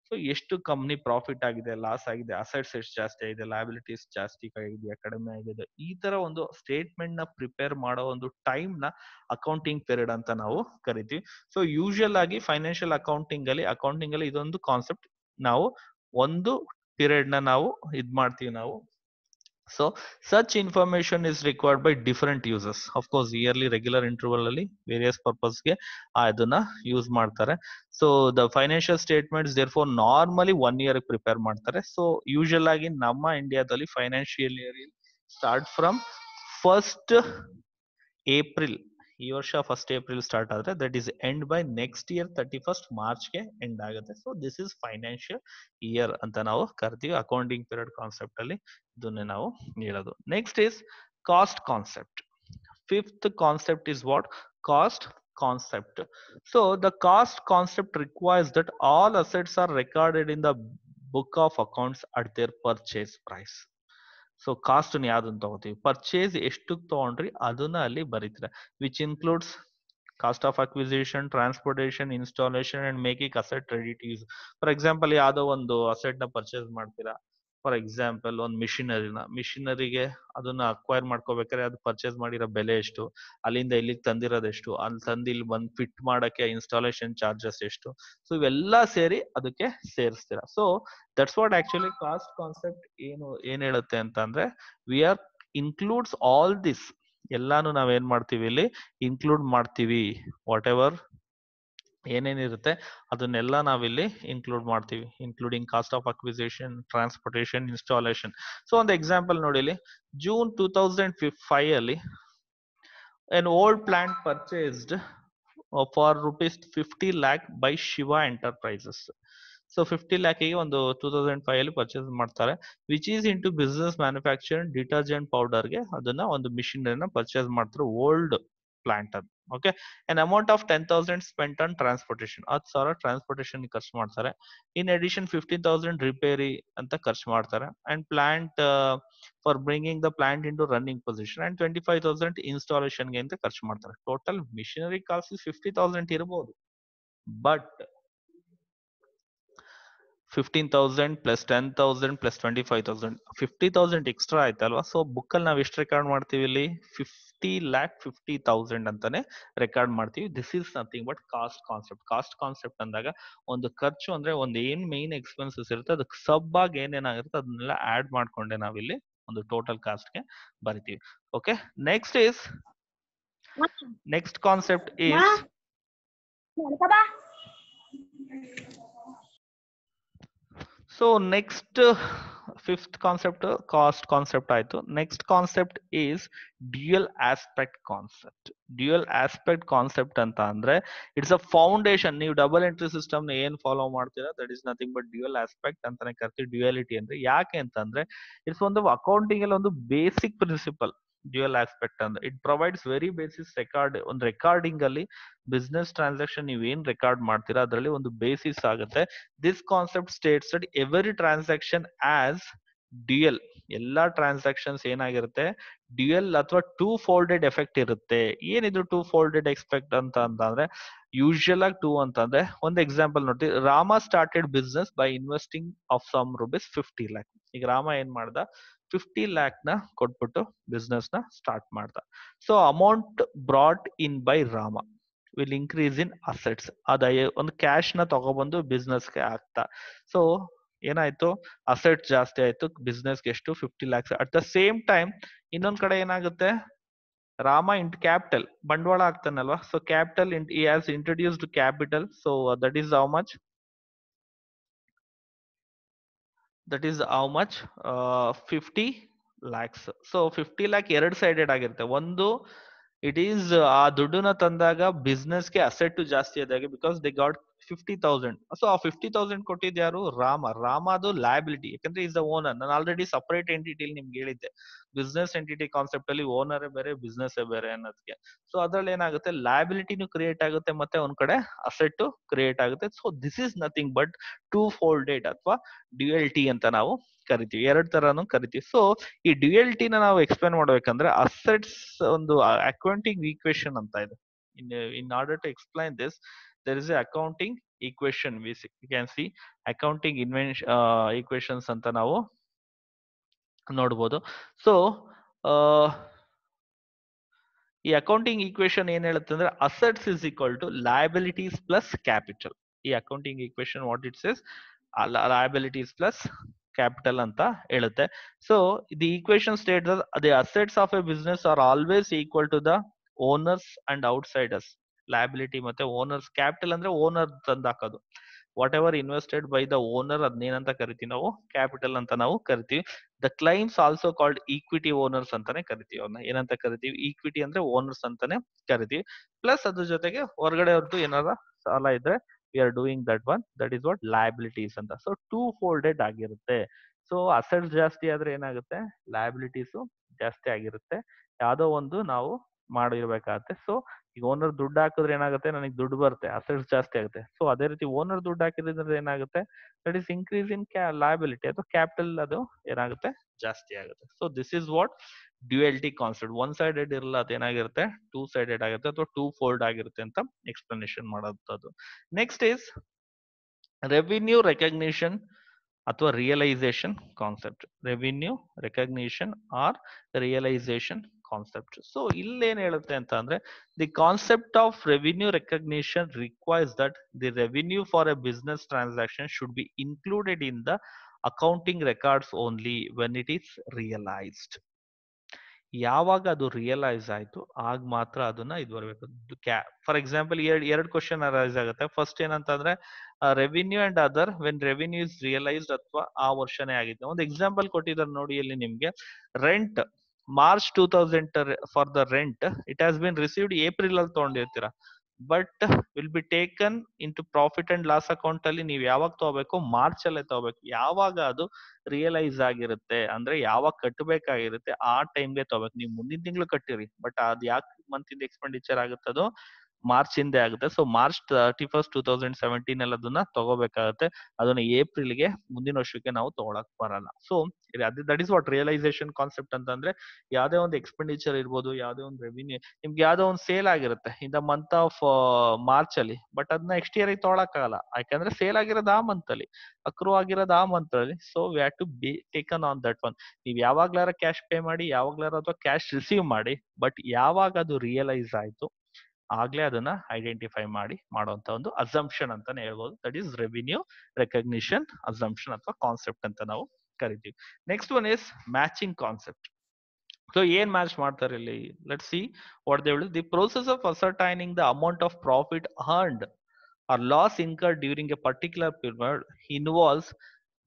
so ಎಷ್ಟು ಕಂಪ್ನಿ ಪ್ರಾಫಿಟ್ ಆಗಿದೆ, ಲಾಸ್ ಆಗಿದೆ, ಅಸೆಟ್ಸ್ ಎಷ್ಟು ಜಾಸ್ತಿ ಆಗಿದೆ, ಲಯಬಿಲಿಟೀಸ್ ಜಾಸ್ತಿ ಆಗಿದೆಯಾ, ಕಡಿಮೆ ಆಗಿದೆ, ಈ ತರ ಒಂದು ಸ್ಟೇಟ್ಮೆಂಟ್ ನ ಪ್ರಿಪೇರ್ ಮಾಡೋ ಒಂದು ಟೈಮ್ ನ ಅಕೌಂಟಿಂಗ್ ಪೀರಿಯಡ್ ಅಂತ ನಾವು ಕರಿತೀವಿ. ಸೊ ಯೂಶುವಲ್ ಆಗಿ ಫೈನಾನ್ಷಿಯಲ್ ಅಕೌಂಟಿಂಗ್ ಅಲ್ಲಿ ಇದೊಂದು ಕಾನ್ಸೆಪ್ಟ್ ನಾವು ಒಂದು ಪೀರಿಯಡ್ ನ ನಾವು ಇದ್ ಮಾಡ್ತೀವಿ ನಾವು. So such information is required by different users. Of course yearly regular interval ಅಲ್ಲಿ various purpose ಗೆ ಅದನ್ನ ಯೂಸ್ ಮಾಡ್ತಾರೆ. So the financial statements therefore normally 1 year prepare ಮಾಡ್ತಾರೆ. ಸೊ ಯೂಶುವಲ್ ಆಗಿ ನಮ್ಮ ಇಂಡಿಯಾದಲ್ಲಿ financial year start from 1st April. ಈ ವರ್ಷ 1st ಏಪ್ರಿಲ್ ಸ್ಟಾರ್ಟ್ ಆದ್ರೆ that is end by next year 31st ಮಾರ್ಚ್ಗೆ ಎಂಡ್ ಆಗುತ್ತೆ. So this is financial year ಅಂತ ನಾವು ಕರಿತೀವಿ ಅಕೌಂಟಿಂಗ್ ಪೀರಿಯಡ್ ಕಾನ್ಸೆಪ್ಟ್ ಅಲ್ಲಿ. ಇದನ್ನೇ ನಾವು ಹೇಳೋದು. Next is cost concept. 5th concept is what? Cost concept. So the cost concept requires that all assets are recorded in the book of accounts at their purchase price. So cost ಯಾವ್ದನ್ನ ತಗೋತೀವಿ, purchase ಎಷ್ಟು ತಗೊಂಡ್ರಿ ಅದನ್ನ ಅಲ್ಲಿ ಬರೀತೀರ, which includes cost of acquisition, transportation, installation and making asset ready to use. For example ಯಾವ್ದೋ ಒಂದು asset ನ ಪರ್ಚೇಸ್ ಮಾಡ್ತೀರಾ, ಫಾರ್ ಎಕ್ಸಾಂಪಲ್ ಒಂದು ಮಿಷಿನರಿಗೆ ಅದನ್ನ ಅಕ್ವೈರ್ ಮಾಡ್ಕೋಬೇಕಾದ್ರೆ ಅದು ಪರ್ಚೇಸ್ ಮಾಡಿರೋ ಬೆಲೆ ಎಷ್ಟು, ಅಲ್ಲಿಂದ ಇಲ್ಲಿಗೆ ತಂದಿರೋದು ಎಷ್ಟು, ಅಲ್ಲಿ ತಂದು ಇಲ್ಲಿ ಬಂದು ಫಿಟ್ ಮಾಡಕ್ಕೆ ಇನ್ಸ್ಟಾಲೇಷನ್ ಚಾರ್ಜಸ್ ಎಷ್ಟು, ಸೊ ಇವೆಲ್ಲ ಸೇರಿ ಅದಕ್ಕೆ ಸೇರಿಸ್ತೀರಾ. So that's what actually cost concept ಏನ್ ಹೇಳುತ್ತೆ ಅಂತ ಅಂದ್ರೆ, we are includes all this. ಎಲ್ಲಾನು ನಾವೇನ್ ಮಾಡ್ತೀವಿ ಇಲ್ಲಿ ಇನ್ಕ್ಲೂಡ್ ಮಾಡ್ತೀವಿ. ವಾಟ್ ಎವರ್ ಏನೇನಿರುತ್ತೆ ಅದನ್ನೆಲ್ಲ ನಾವಿಲ್ಲಿ ಇನ್ಕ್ಲೂಡ್ ಮಾಡ್ತೀವಿ, including cost of acquisition, transportation, installation. So ಒಂದು ಎಕ್ಸಾಂಪಲ್ ನೋಡಿ ಇಲ್ಲಿ. ಜೂನ್ 2005 ಅಲ್ಲಿ an old plant purchased for rupees 50 lakh by Shiva Enterprises. So 50 ಲ್ಯಾಕಿಗೆ ಒಂದು 2005 ಅಲ್ಲಿ ಪರ್ಚೇಸ್ ಮಾಡ್ತಾರೆ, which is into business manufacture detergent ಪೌಡರ್ಗೆ ಅದನ್ನ ಒಂದು ಮಿಷಿನರಿನ ಪರ್ಚೇಸ್ ಮಾಡ್ತಾರೆ, ಓಲ್ಡ್ ಪ್ಲಾಂಟ್ ಅದು. Okay, an amount of 10,000 spent on transportation. 10,000 transportation ಖರ್ಚು ಮಾಡ್ತಾರೆ. ಇನ್ ಅಡಿಷನ್ 15,000 ರಿಪೇರಿ ಅಂತ ಖರ್ಚು ಮಾಡ್ತಾರೆ, and plant for bringing the plant in to running position, and 25,000 ಇನ್ಸ್ಟಾಲೇಷನ್ಗೆ ಅಂತ ಖರ್ಚು ಮಾಡ್ತಾರೆ. ಟೋಟಲ್ ಮಿಷಿನರಿ ಕಾಸ್ಟ್ 50,000 ಇರಬಹುದು, ಬಟ್ 15,000 ಪ್ಲಸ್ 10,000 ಪ್ಲಸ್ 25,000 50,000 ಎಕ್ಸ್ಟ್ರಾ ಆಯ್ತಲ್ವಾ. ಸೊ ಬುಕ್ ಅಲ್ಲಿ ನಾವು ಎಷ್ಟು ರೆಕಾರ್ಡ್ ಮಾಡ್ತೀವಿ ಇಲ್ಲಿ 50,50,000 ಅಂತಾನೆ ರೆಕಾರ್ಡ್ ಮಾಡ್ತೀವಿ. This is nothing but cost concept. Cost concept ಅಂದಾಗ ಒಂದು ಖರ್ಚು ಅಂದ್ರೆ ಒಂದು ಏನ್ ಮೇನ್ ಎಕ್ಸ್ಪೆನ್ಸಸ್ ಇರುತ್ತೆ ಅದಕ್ಕೆ ಸಬ್ ಆಗಿ ಏನೇನಾಗಿರುತ್ತೆ ಅದನ್ನೆಲ್ಲ ಆಡ್ ಮಾಡ್ಕೊಂಡೆ ನಾವಿಲ್ಲಿ ಒಂದು ಟೋಟಲ್ ಕಾಸ್ಟ್ ಗೆ ಬರಿತೀವಿ. Okay, next concept is So next fifth concept cost concept ಆಯ್ತು. Next concept is dual aspect concept. Dual aspect concept ಅಂತ ಅಂದ್ರೆ ಇಟ್ಸ್ ಅ ಫೌಂಡೇಶನ್. ನೀವು ಡಬಲ್ ಎಂಟ್ರಿ ಸಿಸ್ಟಮ್ ನ ಏನ್ ಫಾಲೋ ಮಾಡ್ತೀರಾ that is nothing but dual aspect ಅಂತಾನೆ ಕರಿತೀವಿ. Duality ಅಂದ್ರೆ ಯಾಕೆ ಅಂತಂದ್ರೆ ಇಟ್ಸ್ ಒಂದು ಅಕೌಂಟಿಂಗ್ ಅಲ್ಲಿ ಒಂದು ಬೇಸಿಕ್ ಪ್ರಿನ್ಸಿಪಲ್. ಡ್ಯುಯಲ್ ಆಸ್ಪೆಕ್ಟ್ ಅಂದ್ರೆ it provides very basis record. ಒಂದು ರೆಕಾರ್ಡಿಂಗ್ ಅಲ್ಲಿ ಬಿಸ್ನೆಸ್ ಟ್ರಾನ್ಸಾಕ್ಷನ್ ನೀವು ಏನ್ ರೆಕಾರ್ಡ್ ಮಾಡ್ತೀರಾ ಅದರಲ್ಲಿ ಒಂದು ಬೇಸಿಸ್ ಆಗುತ್ತೆ. This concept States that every transaction as dual. ಎಲ್ಲಾ ಟ್ರಾನ್ಸಾಕ್ಷನ್ಸ್ ಏನಾಗಿರುತ್ತೆ ಡ್ಯುಯಲ್ ಅಥವಾ ಟೂ ಫೋಲ್ಡೆಡ್ ಎಫೆಕ್ಟ್ ಇರುತ್ತೆ. ಏನಿದು ಟೂ ಫೋಲ್ಡೆಡ್ ಎಕ್ಸ್ಪೆಕ್ಟ್ ಅಂತಂದ್ರೆ ಯೂಶುವಲ್ ಆಗಿ ಟೂ ಅಂತಂದ್ರೆ ಒಂದು ಎಕ್ಸಾಂಪಲ್ ನೋಡ್ತೀವಿ. Rama started business by investing of sum rupees 50 lakh. ಈಗ ರಾಮ ಏನ್ ಮಾಡ್ದ 50 lakh ನ ಕೊಟ್ಬಿಟ್ಟು ಬಿಸ್ನೆಸ್ ನ ಸ್ಟಾರ್ಟ್ ಮಾಡ್ದ. So amount brought in by Rama will increase in assets. ಅದ ಒಂದು ಕ್ಯಾಶ್ ನ ತಗೊಬಂದು ಬಿಸ್ನೆಸ್ಗೆ ಹಾಕ್ತಾ. ಸೊ ಏನಾಯ್ತು ಅಸೆಟ್ ಜಾಸ್ತಿ ಆಯ್ತು, ಬಿಸ್ನೆಸ್ಗೆ ಎಷ್ಟು 50 lakhs. At the same time ಇನ್ನೊಂದ್ ಕಡೆ ಏನಾಗುತ್ತೆ ರಾಮ ಇಂಟು ಕ್ಯಾಪಿಟಲ್ ಬಂಡವಾಳ ಆಗ್ತಾನಲ್ವಾ. So capital he has introduced capital. So that is how much, that is how much 50 lakhs. So 50 lakh ಎರಡ್ ಸೈಡೆಡ್ ಆಗಿರುತ್ತೆ. ಒಂದು ಇಟ್ ಈಸ್ ಆ ದುಡ್ಡನ್ನ ತಂದಾಗ ಬಿಸ್ನೆಸ್ಗೆ ಅಸೆಟ್ ಜಾಸ್ತಿ ಆದಾಗ ಬಿಕಾಸ್ ದೇ ಗಾಟ್ 50,000. ಸೊ ಆ 50,000 ಕೊಟ್ಟಿದ್ ಯಾರು ರಾಮ. ರಾಮ ಅದು ಲಯಬಿಲಿಟಿ, ಯಾಕಂದ್ರೆ ಈಸ್ ದ ಓನರ್. ನಾನು ಆಲ್ರೆಡಿ ಸಪರೇಟ್ ಎಂಟಿಟಿ ನಿಮ್ಗೆ ಹೇಳಿದ್ದೆ ಬಿಸ್ನೆಸ್ ಎಂಟಿಟಿ ಕಾನ್ಸೆಪ್ಟ್ ಅಲ್ಲಿ ಓನರೇ ಬೇರೆ ಬಿಸ್ನೆಸ್ ಬೇರೆ ಅನ್ನೋದಕ್ಕೆ. ಸೊ ಅದ್ರಲ್ಲಿ ಏನಾಗುತ್ತೆ ಲಯಬಿಲಿಟಿನೂ ಕ್ರಿಯೇಟ್ ಆಗುತ್ತೆ ಮತ್ತೆ ಒಂದ್ ಕಡೆ ಅಸೆಟ್ ಕ್ರಿಯೇಟ್ ಆಗುತ್ತೆ. So this is nothing but two folded ಅಥವಾ ಡ್ಯುಯಲ್ಟಿ ಅಂತ ನಾವು ಕರಿತೀವಿ. ಎರಡ್ ತರಾನು ಕರಿತೀವಿ. ಸೊ ಈ ಡ್ಯುಯಲ್ಟಿ ನಾವು ಎಕ್ಸ್ಪ್ಲೇನ್ ಮಾಡ್ಬೇಕಂದ್ರೆ ಅಸೆಟ್ಸ್ ಒಂದು ಅಕೌಂಟಿಂಗ್ ಈಕ್ವೇಶನ್ ಅಂತ ಇದೆ. In order to explain this there is a accounting equation. We can see accounting equations ಅಂತ ನಾವು ನೋಡಬಹುದು. ಸೊ ಈ ಅಕೌಂಟಿಂಗ್ ಈಕ್ವೇಶನ್ ಏನ್ ಹೇಳುತ್ತೆ ಅಂದ್ರೆ assets is equal to liabilities plus capital. ಈ accounting equation what it says liabilities plus capital ಅಂತ ಹೇಳುತ್ತೆ. So the equation state the assets of a business are always equal to the owners and outsiders. Liability ಮತ್ತೆ owners. Capital ಅಂದ್ರೆ owner ತಂದಾಕೋದು. Whatever invested by the owner ಅದನ್ನೇನಂತ ಕರಿತೀವಿ ನಾವು capital ಅಂತ ನಾವು ಕರಿತೀವಿ. The claims also called equity owners ಅಂತಾನೆ ಕರಿತೀವಿ. ಅವ್ರನ್ನ ಏನಂತ ಕರಿತೀವಿ ಈಕ್ವಿಟಿ ಅಂದ್ರೆ ಓನರ್ಸ್ ಅಂತಾನೆ ಕರಿತೀವಿ. ಪ್ಲಸ್ ಅದ್ರ ಜೊತೆಗೆ ಹೊರಗಡೆ ಅವ್ರದ್ದು ಏನಾರ ಸಾಲ ಇದ್ರೆ we are doing that one, that is what liabilities ಅಂತ. ಸೊ ಟೂ ಫೋಲ್ಡೆಡ್ ಆಗಿರುತ್ತೆ. ಸೊ ಅಸೆಟ್ಸ್ ಜಾಸ್ತಿ ಆದ್ರೆ ಏನಾಗುತ್ತೆ ಲಯಬಿಲಿಟೀಸು ಜಾಸ್ತಿ ಆಗಿರುತ್ತೆ. ಯಾವ್ದೋ ಒಂದು ನಾವು ಮಾಡಿರ್ಬೇಕಾಗತ್ತೆ. ಸೊ ಈಗ ಓನರ್ ದುಡ್ಡು ಹಾಕಿದ್ರೆ ಏನಾಗುತ್ತೆ ನನಗೆ ದುಡ್ಡು ಬರುತ್ತೆ, ಅಸೆಟ್ಸ್ ಜಾಸ್ತಿ ಆಗುತ್ತೆ. ಸೊ ಅದೇ ರೀತಿ ಓನರ್ ದುಡ್ಡು ಹಾಕಿದ್ರೆ ಏನಾಗುತ್ತೆ that is increase in liability ಅಥವಾ ಕ್ಯಾಪಿಟಲ್ ಅದು ಏನಾಗುತ್ತೆ ಜಾಸ್ತಿ ಆಗುತ್ತೆ. So this is what duality concept. One sided ಇರಲ್ಲ, ಅದೇನಾಗಿರುತ್ತೆ ಟೂ ಸೈಡೆಡ್ ಆಗಿರುತ್ತೆ ಅಥವಾ ಟೂ ಫೋಲ್ಡ್ ಆಗಿರುತ್ತೆ ಅಂತ ಎಕ್ಸ್ಪ್ಲನೇಷನ್ ಮಾಡೋದು. ನೆಕ್ಸ್ಟ್ ಇಸ್ ರೆವಿನ್ಯೂ ರೆಕಗ್ನಿಷನ್ ಅಥವಾ realisation concept. Revenue recognition or realisation concept. So ಇಲ್ಲೇನ್ ಹೇಳುತ್ತೆ ಅಂತ ಅಂದ್ರೆ the concept of revenue recognition requires that the revenue for a business transaction should be included in the accounting records only when it is realised. ಯಾವಾಗ ಅದು realise ಆಯ್ತು ಆಗ ಮಾತ್ರ ಅದನ್ನ ಇದು ಬರಬೇಕು. ಫಾರ್ ಎಕ್ಸಾಂಪಲ್ ಎರಡು ಕ್ವಶನ್ ಅರೈಸ್ ಆಗುತ್ತೆ. ಫಸ್ಟ್ ಏನಂತಂದ್ರೆ revenue and other when revenue is realised ಅಥವಾ ಆ ವರ್ಷನೇ ಆಗಿತ್ತು. ಒಂದು ಎಕ್ಸಾಂಪಲ್ ಕೊಟ್ಟಿದ್ದಾರೆ ನೋಡಿ ಇಲ್ಲಿ ನಿಮ್ಗೆ. Rent March 2000 for the rent it has been received April ಅಲ್ಲಿ ತಗೊಂಡಿರ್ತೀರಾ, but will be taken in to profit and loss account ಅಲ್ಲಿ ನೀವು ಯಾವಾಗ ತಗೋಬೇಕು ಮಾರ್ಚ್ ಅಲ್ಲೇ ತಗೋಬೇಕು. ಯಾವಾಗ ಅದು ರಿಯಲೈಸ್ ಆಗಿರುತ್ತೆ ಅಂದ್ರೆ ಯಾವಾಗ ಕಟ್ಟಬೇಕಾಗಿರುತ್ತೆ ಆ ಟೈಮ್ಗೆ ತಗೋಬೇಕು. ನೀವು ಮುಂದಿನ ತಿಂಗಳು ಕಟ್ಟಿರಿ ಬಟ್ ಅದ್ ಯಾಕೆ ಮಂತ್ ಇಂದ ಎಕ್ಸ್ಪೆಂಡಿಚರ್ ಆಗುತ್ತೆ ಅದು ಮಾರ್ಚ್ ಇಂದೇ ಆಗುತ್ತೆ. ಸೊ ಮಾರ್ಚ್ 31st 2017 ಅಲ್ಲಿ ಅದನ್ನ ತಗೋಬೇಕಾಗುತ್ತೆ. ಅದನ್ನ ಏಪ್ರಿಲ್ಗೆ ಮುಂದಿನ ವರ್ಷಕ್ಕೆ ನಾವು ತಗೊಳಕ್ ಬರಲ್ಲ. So that is what realisation concept ಅಂತಂದ್ರೆ ಯಾವ್ದೇ ಒಂದು ಎಕ್ಸ್ಪೆಂಡಿಚರ್ ಇರ್ಬೋದು, ಯಾವ್ದೇ ಒಂದು ರೆವಿನ್ಯೂ, ನಿಮ್ಗೆ ಯಾವ್ದೋ ಒಂದು ಸೇಲ್ ಆಗಿರುತ್ತೆ in the month of March ಅಲ್ಲಿ, ಬಟ್ ಅದನ್ನ ನೆಕ್ಸ್ಟ್ ಇಯರ್ ತಗೊಳಕ್ ಆಗಲ್ಲ ಯಾಕಂದ್ರೆ ಸೇಲ್ ಆಗಿರೋದು ಆ ಮಂತ್ ಅಲ್ಲಿ, ಅಕ್ರೂ ಆಗಿರೋದು ಆ ಮಂತ್ ಅಲ್ಲಿ. So we have to be taken on that one. ನೀವ್ ಯಾವಾಗ್ಲಾರ ಕ್ಯಾಶ್ ಪೇ ಮಾಡಿ, ಯಾವಾಗ್ಲಾರ ಅಥವಾ ಕ್ಯಾಶ್ ರಿಸೀವ್ ಮಾಡಿ, ಬಟ್ ಯಾವಾಗ ಅದು ರಿಯಲೈಸ್ ಆಯ್ತು ಆಗ್ಲೇ ಅದನ್ನ ಐಡೆಂಟಿಫೈ ಮಾಡಿ ಮಾಡುವಂತ ಒಂದು ಅಸಂಪ್ಷನ್ ಅಂತಾನೆ ಹೇಳ್ಬೋದು. That is revenue recognition assumption ಅಥವಾ ಕಾನ್ಸೆಪ್ಟ್ ಅಂತ ನಾವು ಕರಿತೀವಿ. Next one is matching concept. So ಏನ್ ಮ್ಯಾಚ್ ಮಾಡ್ತಾರೆ ಇಲ್ಲಿ, let's see what they will. The process of ascertaining the amount of profit earned or loss incurred during a particular period involves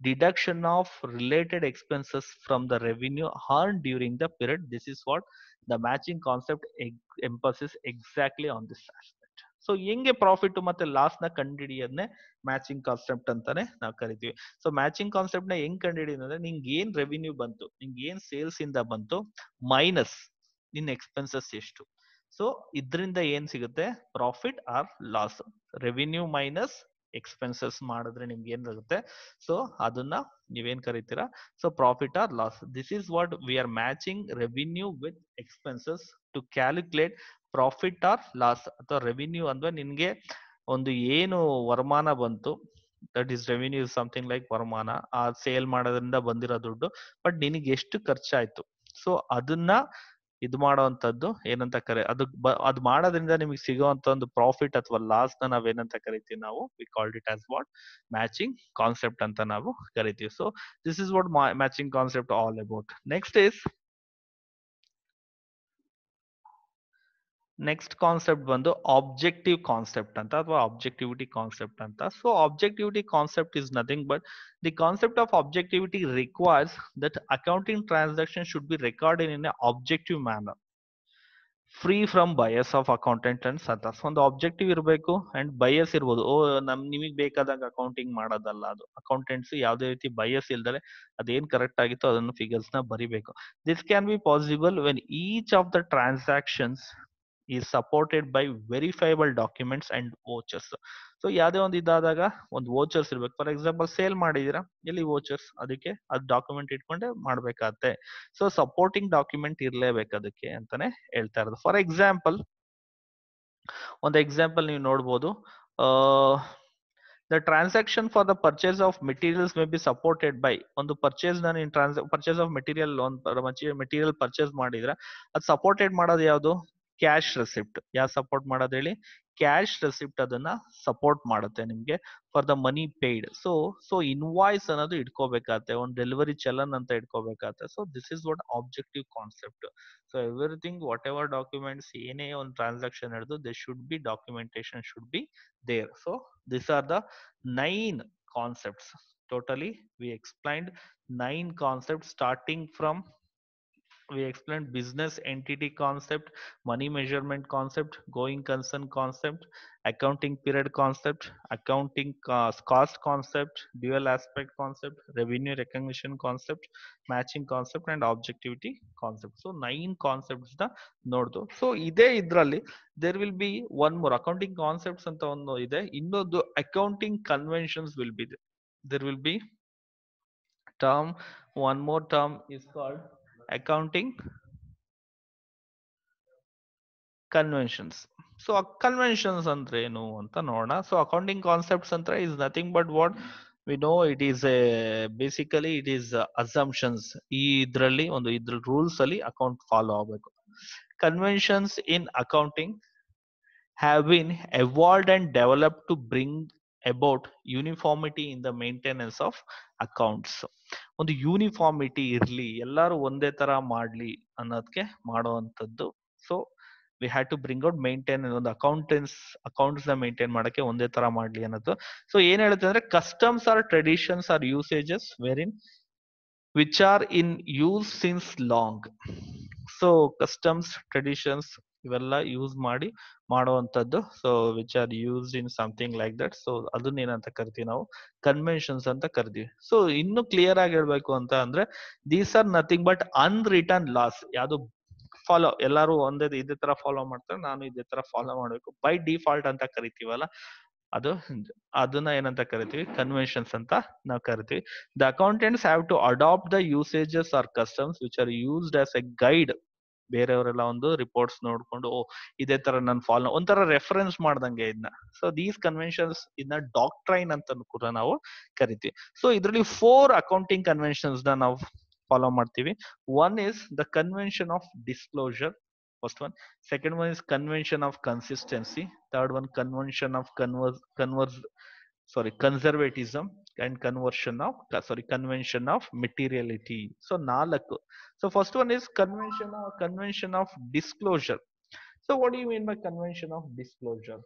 deduction of related expenses from the revenue earned during the period. This is what the matching concept emphasis exactly on this aspect. So ಹೆಂಗೆ profit ಮತ್ತೆ loss ನ ಕಂಡುಹಿಡಿಯೋದನ್ನೇ matching concept ಅಂತಾನೆ ನಾವು ಕರಿತೀವಿ. So matching concept ನ ಹೆಂಗ್ ಕಂಡುಹಿಡಿಯೋದಂದ್ರೆ ನಿಂಗೆ ಏನ್ ರೆವಿನ್ಯೂ ಬಂತು, ನಿಂಗೆ ಏನ್ ಸೇಲ್ಸ್ ಇಂದ ಬಂತು ಮೈನಸ್ ನಿನ್ ಎಕ್ಸ್ಪೆನ್ಸಸ್ ಎಷ್ಟು, ಸೊ ಇದರಿಂದ ಏನ್ ಸಿಗುತ್ತೆ profit or loss. Revenue minus expenses ಮಾಡಿದ್ರೆ ನಿಮ್ಗೆ ಏನ್ ಆಗುತ್ತೆ, ಸೊ ಅದನ್ನ ನೀವೇನ್ ಕರಿತೀರಾ, so profit or loss. This is what we are matching revenue with expenses to calculate profit or loss. ಅಥವಾ ರೆವಿನ್ಯೂ ಅಂದ್ರೆ ನಿನ್ಗೆ ಒಂದು ಏನು ವರಮಾನ ಬಂತು, that is revenue is something like ವರಮಾನ, ಆ ಸೇಲ್ ಮಾಡೋದ್ರಿಂದ ಬಂದಿರೋ ದುಡ್ಡು, ಬಟ್ ನಿನಗೆ ಎಷ್ಟು ಖರ್ಚಾಯ್ತು, ಸೊ ಅದನ್ನ ಇದು ಮಾಡೋವಂಥದ್ದು ಏನಂತ ಅದು ಮಾಡೋದ್ರಿಂದ ನಿಮಗೆ ಸಿಗೋವಂತ ಒಂದು ಪ್ರಾಫಿಟ್ ಅಥವಾ ಲಾಸ್ ನ ನಾವೇನಂತ ಕರಿತೀವಿ, ನಾವು we called it as what matching concept ಅಂತ ನಾವು ಕರಿತೀವಿ. So this is what matching concept all about. Next concept ಬಂದು ಆಬ್ಜೆಕ್ಟಿವ್ ಕಾನ್ಸೆಪ್ಟ್ ಅಂತ ಅಥವಾ ಆಬ್ಜೆಕ್ಟಿವಿಟಿ ಕಾನ್ಸೆಪ್ಟ್ ಅಂತ. So objectivity concept is nothing but the concept of objectivity requires that accounting transaction should be recorded in an objective manner, free from bias of accountant and others. ಒಂದು objective ಇರಬೇಕು and ಬಯಸ್ ಇರ್ಬೋದು. ನಿಮಗೆ ಬೇಕಾದಾಗ accounting ಮಾಡೋದಲ್ಲ ಅದು. Accountants ಯಾವುದೇ ರೀತಿ ಬಯಸ್ ಇಲ್ದರೆ ಅದೇನ್ ಕರೆಕ್ಟ್ ಆಗಿತ್ತು ಅದನ್ನು ಫಿಗರ್ಸ್ ನ ಬರಿಬೇಕು. This can be possible when each of the transactions is supported by verifiable documents and vouchers. So ಯಾವುದೇ ಒಂದು ಇದಾದಾಗ ಒಂದು ವೋಚರ್ಸ್ ಇರ್ಬೇಕು. ಫಾರ್ ಎಕ್ಸಾಂಪಲ್ ಸೇಲ್ ಮಾಡಿದೀರಾ, ಎಲ್ಲಿ ವೋಚರ್ಸ್, ಅದಕ್ಕೆ ಅದು ಡಾಕ್ಯುಮೆಂಟ್ ಇಟ್ಕೊಂಡೆ ಮಾಡ್ಬೇಕಾಗತ್ತೆ. ಸೊ ಸಪೋರ್ಟಿಂಗ್ ಡಾಕ್ಯುಮೆಂಟ್ ಇರ್ಲೇಬೇಕು ಅದಕ್ಕೆ ಅಂತಾನೆ ಹೇಳ್ತಾ ಇರೋದು. ಫಾರ್ ಎಕ್ಸಾಂಪಲ್ ಒಂದು ಎಕ್ಸಾಂಪಲ್ ನೀವು ನೋಡ್ಬೋದು, the transaction for the purchase of materials may be supported by ಒಂದು ಪರ್ಚೇಸ್ ನಾನು purchase of material material purchase ಮಾಡಿದ್ರೆ ಅದು ಸಪೋರ್ಟೆಡ್ ಮಾಡೋದು ಯಾವುದು, ಕ್ಯಾಶ್ ರೆಸಿಪ್ಟ್. ಯಾರು ಸಪೋರ್ಟ್ ಮಾಡೋದು ಹೇಳಿ, ಕ್ಯಾಶ್ ರೆಸಿಪ್ಟ್ ಅದನ್ನ ಸಪೋರ್ಟ್ ಮಾಡುತ್ತೆ ನಿಮ್ಗೆ for the money paid. So invoice ಅನ್ನೋದು ಇಟ್ಕೋಬೇಕಾಗತ್ತೆ, ಒಂದು ಡೆಲಿವರಿ ಚಲನ್ ಅಂತ ಇಟ್ಕೋಬೇಕಾಗತ್ತೆ. So this is what objective concept. So everything whatever documents, ಏನೇ ಒಂದು ಟ್ರಾನ್ಸಾಕ್ಷನ್ ಹಿಡಿದು they should be documentation should be there. So these are the 9 concepts. Totally we explained 9 concepts, starting from we explained business entity concept, money measurement concept, going concern concept, accounting period concept, accounting cost concept, dual aspect concept, revenue recognition concept, matching concept and objectivity concept. So 9 concepts the ನೋಡ್ದು. So ಇದೇ ಇದ್ರಲ್ಲಿ there will be one more accounting concepts ಅಂತ ಒಂದು ಇದೆ, ಇನ್ನೊಂದು accounting conventions will be there. There will be term, one more term is called accounting conventions. So conventions ಅಂದ್ರೆ ಏನು ಅಂತ ನೋಡೋಣ. ಸೊ ಅಕೌಂಟಿಂಗ್ ಕಾನ್ಸೆಪ್ಟ್ಸ್ ಅಂತ is nothing but what we know, it is basically it is assumptions. ಈ ಇದ್ರಲ್ಲಿ ಒಂದು ಇದ್ರ rules ಅಲ್ಲಿ ಅಕೌಂಟ್ ಫಾಲೋ ಆಗಬೇಕು. Conventions in accounting have been evolved and developed to bring about uniformity in the maintenance of accounts. ಒಂದು uniformity ಇರ್ಲಿ, ಎಲ್ಲರೂ ಒಂದೇ ತರ ಮಾಡ್ಲಿ ಅನ್ನೋದಕ್ಕೆ ಮಾಡುವಂತದ್ದು. So we had to bring out maintain ಒಂದು ಅಕೌಂಟ್ಸ್ ನ ಮೇಂಟೈನ್ ಮಾಡಕ್ಕೆ ಒಂದೇ ತರ ಮಾಡ್ಲಿ ಅನ್ನೋದು. ಸೊ ಏನ್ ಹೇಳುತ್ತೆ ಅಂದ್ರೆ customs or traditions or usages where in which are in use since long. So customs traditions ಇವೆಲ್ಲ ಯೂಸ್ ಮಾಡಿ ಮಾಡುವಂತದ್ದು. So which are used in something like that. So ಅದನ್ನ ಏನಂತ ಕರಿತೀವಿ ನಾವು, ಕನ್ವೆನ್ಷನ್ಸ್ ಅಂತ ಕರಿತೀವಿ. ಸೊ ಇನ್ನು ಕ್ಲಿಯರ್ ಆಗಿ ಹೇಳ್ಬೇಕು ಅಂತ ಅಂದ್ರೆ these are nothing but unwritten loss. ಯಾವ್ದು ಫಾಲೋ ಎಲ್ಲರೂ ಒಂದೇ ಇದೇ ತರ ಫಾಲೋ ಮಾಡ್ತಾರೆ, ನಾನು ಇದೇ ತರ ಫಾಲೋ ಮಾಡ್ಬೇಕು ಬೈ ಡಿಫಾಲ್ಟ್ ಅಂತ ಕರಿತೀವಲ್ಲ, ಅದನ್ನ ಏನಂತ ಕರಿತೀವಿ, ಕನ್ವೆನ್ಷನ್ಸ್ ಅಂತ ನಾವು ಕರಿತೀವಿ. The accountants have to adapt the usages or customs which are used as a guide. ಬೇರೆಯವರೆಲ್ಲ ಒಂದು ರಿಪೋರ್ಟ್ಸ್ ನೋಡ್ಕೊಂಡು ಇದೇ ತರ ನಾನು ಫಾಲೋ, ಒಂಥರ ರೆಫರೆನ್ಸ್ ಮಾಡ್ದಂಗೆ ಇದನ್ನ. ಸೊ ದೀಸ್ ಕನ್ವೆನ್ಷನ್ಸ್ ಇದನ್ನ ಡಾಕ್ಟ್ರೈನ್ ಅಂತ ಕೂಡ ನಾವು ಕರಿತೀವಿ. ಸೊ ಇದರಲ್ಲಿ 4 ಅಕೌಂಟಿಂಗ್ ಕನ್ವೆನ್ಷನ್ಸ್ ನ ನಾವು ಫಾಲೋ ಮಾಡ್ತೀವಿ. One is the convention of disclosure, first one. Second one is convention of consistency. Third one, convention of conservatism and convention of materiality. So ನಾಲ್ಕು. So first one is convention of disclosure. So what do you mean by convention of disclosure?